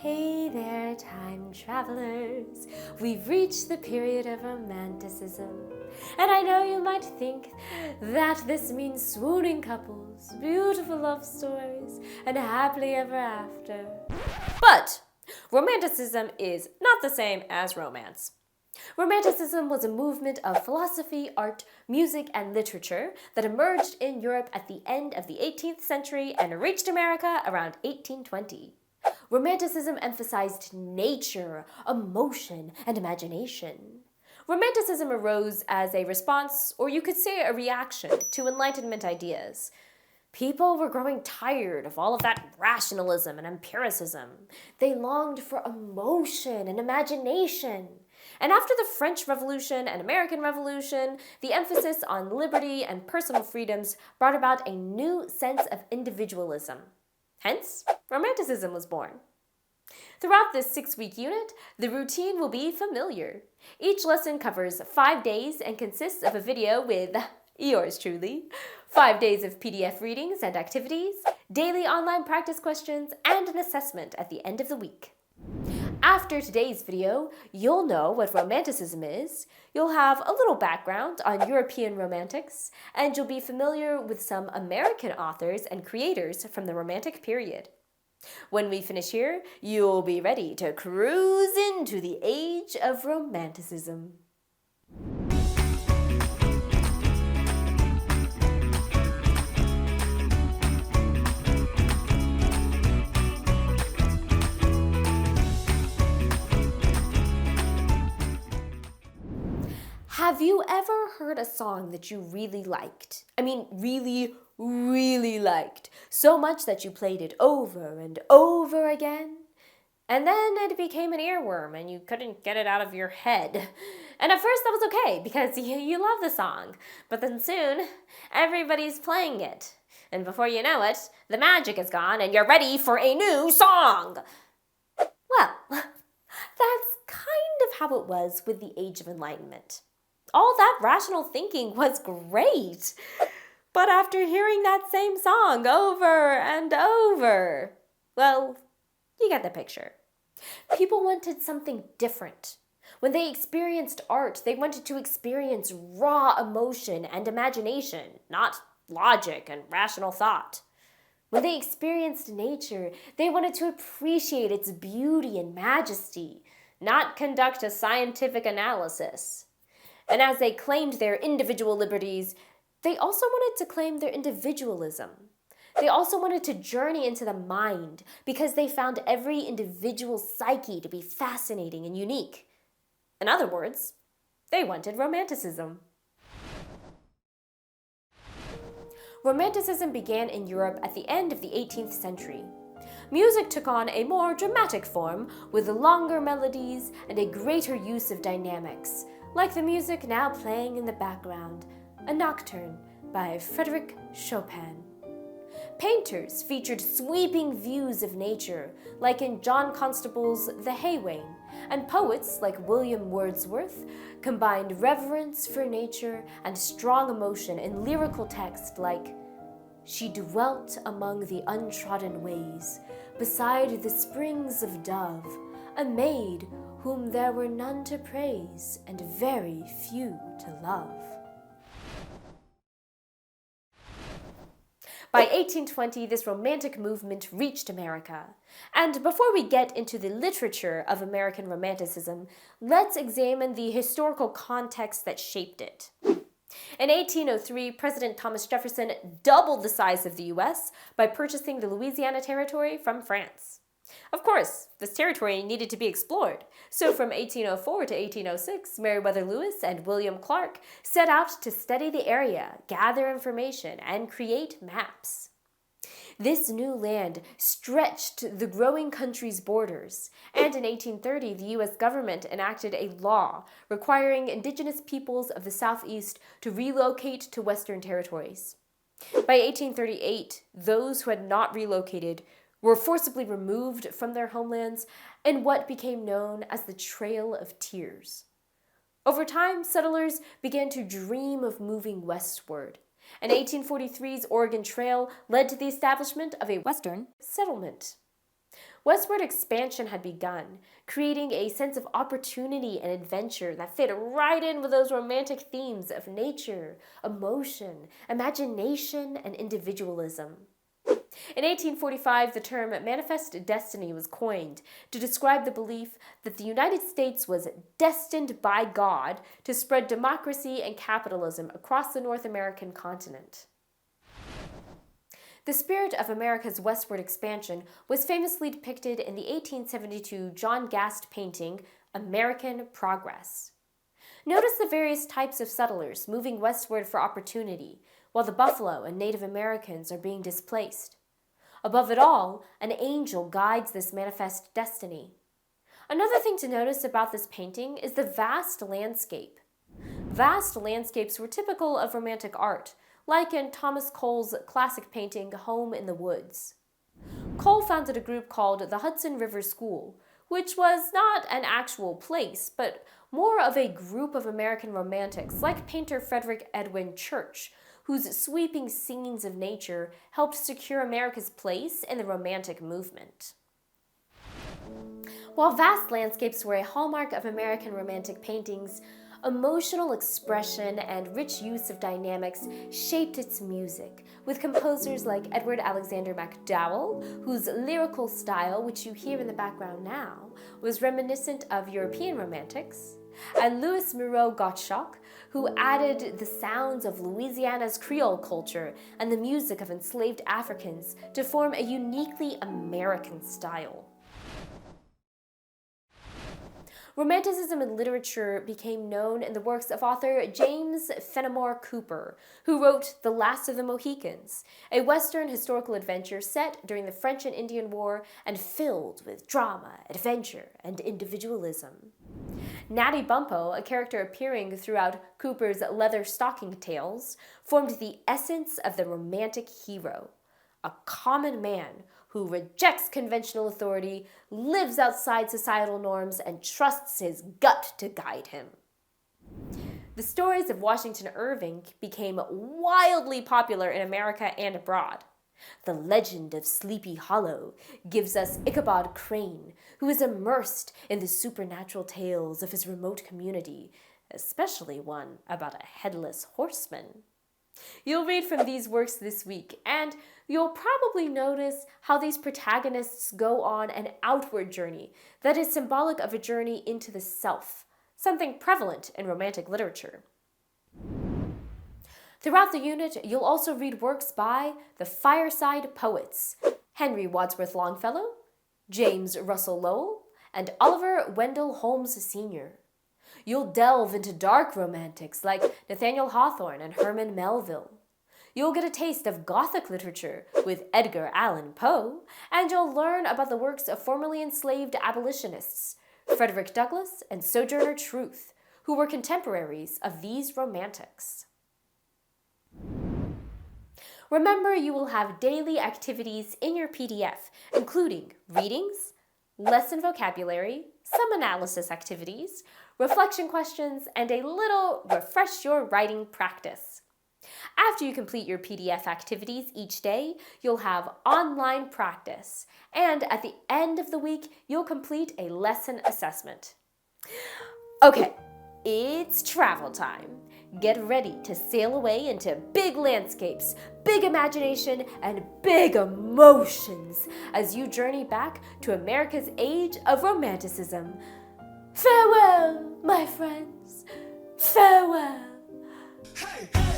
Hey there, time travelers. We've reached the period of Romanticism. And I know you might think that this means swooning couples, beautiful love stories, and happily ever after. But Romanticism is not the same as romance. Romanticism was a movement of philosophy, art, music, and literature that emerged in Europe at the end of the 18th century and reached America around 1820. Romanticism emphasized nature, emotion, and imagination. Romanticism arose as a response, or you could say a reaction, to Enlightenment ideas. People were growing tired of all of that rationalism and empiricism. They longed for emotion and imagination. And after the French Revolution and American Revolution, the emphasis on liberty and personal freedoms brought about a new sense of individualism. Hence, Romanticism was born. Throughout this 6-week unit, the routine will be familiar. Each lesson covers 5 days and consists of a video with yours truly, 5 days of PDF readings and activities, daily online practice questions, and an assessment at the end of the week. After today's video, you'll know what Romanticism is, you'll have a little background on European romantics, and you'll be familiar with some American authors and creators from the Romantic period. When we finish here, you'll be ready to cruise into the age of Romanticism. Have you ever heard a song that you really liked? I mean, really, really liked. So much that you played it over and over again? And then it became an earworm and you couldn't get it out of your head. And at first that was okay because you love the song. But then soon, everybody's playing it. And before you know it, the magic is gone and you're ready for a new song. Well, that's kind of how it was with the Age of Enlightenment. All that rational thinking was great. But after hearing that same song over and over, well, you get the picture. People wanted something different. When they experienced art, they wanted to experience raw emotion and imagination, not logic and rational thought. When they experienced nature, they wanted to appreciate its beauty and majesty, not conduct a scientific analysis. And as they claimed their individual liberties, they also wanted to claim their individualism. They also wanted to journey into the mind because they found every individual psyche to be fascinating and unique. In other words, they wanted Romanticism. Romanticism began in Europe at the end of the 18th century. Music took on a more dramatic form with longer melodies and a greater use of dynamics, like the music now playing in the background, a nocturne by Frédéric Chopin. Painters featured sweeping views of nature, like in John Constable's The Haywain, and poets like William Wordsworth combined reverence for nature and strong emotion in lyrical text like, "She dwelt among the untrodden ways, beside the springs of Dove, a maid whom there were none to praise and very few to love." By 1820, this romantic movement reached America. And before we get into the literature of American Romanticism, let's examine the historical context that shaped it. In 1803, President Thomas Jefferson doubled the size of the U.S. by purchasing the Louisiana Territory from France. Of course, this territory needed to be explored, so from 1804 to 1806, Meriwether Lewis and William Clark set out to study the area, gather information, and create maps. This new land stretched the growing country's borders, and in 1830, the U.S. government enacted a law requiring indigenous peoples of the Southeast to relocate to Western territories. By 1838, those who had not relocated were forcibly removed from their homelands in what became known as the Trail of Tears. Over time, settlers began to dream of moving westward, and 1843's Oregon Trail led to the establishment of a Western settlement. Westward expansion had begun, creating a sense of opportunity and adventure that fit right in with those romantic themes of nature, emotion, imagination, and individualism. In 1845, the term manifest destiny was coined to describe the belief that the United States was destined by God to spread democracy and capitalism across the North American continent. The spirit of America's westward expansion was famously depicted in the 1872 John Gast painting, American Progress. Notice the various types of settlers moving westward for opportunity, while the buffalo and Native Americans are being displaced. Above it all, an angel guides this manifest destiny. Another thing to notice about this painting is the vast landscape. Vast landscapes were typical of Romantic art, like in Thomas Cole's classic painting, Home in the Woods. Cole founded a group called the Hudson River School, which was not an actual place, but more of a group of American romantics like painter Frederick Edwin Church, whose sweeping scenes of nature helped secure America's place in the Romantic movement. While vast landscapes were a hallmark of American Romantic paintings, emotional expression and rich use of dynamics shaped its music, with composers like Edward Alexander MacDowell, whose lyrical style, which you hear in the background now, was reminiscent of European Romantics, and Louis Moreau Gottschalk, who added the sounds of Louisiana's Creole culture and the music of enslaved Africans to form a uniquely American style. Romanticism in literature became known in the works of author James Fenimore Cooper, who wrote The Last of the Mohicans, a Western historical adventure set during the French and Indian War and filled with drama, adventure, and individualism. Natty Bumppo, a character appearing throughout Cooper's Leather Stocking Tales, formed the essence of the romantic hero, a common man who rejects conventional authority, lives outside societal norms, and trusts his gut to guide him. The stories of Washington Irving became wildly popular in America and abroad. The legend of Sleepy Hollow gives us Ichabod Crane, who is immersed in the supernatural tales of his remote community, especially one about a headless horseman. You'll read from these works this week, and you'll probably notice how these protagonists go on an outward journey that is symbolic of a journey into the self, something prevalent in Romantic literature. Throughout the unit, you'll also read works by the Fireside Poets, Henry Wadsworth Longfellow, James Russell Lowell, and Oliver Wendell Holmes Sr. You'll delve into dark romantics like Nathaniel Hawthorne and Herman Melville. You'll get a taste of Gothic literature with Edgar Allan Poe, and you'll learn about the works of formerly enslaved abolitionists, Frederick Douglass and Sojourner Truth, who were contemporaries of these romantics. Remember, you will have daily activities in your PDF, including readings, lesson vocabulary, some analysis activities, reflection questions, and a little refresh your writing practice. After you complete your PDF activities each day, you'll have online practice, and at the end of the week, you'll complete a lesson assessment. Okay, it's travel time. Get ready to sail away into big landscapes, big imagination, and big emotions as you journey back to America's age of Romanticism. Farewell, my friends. Farewell. Hey!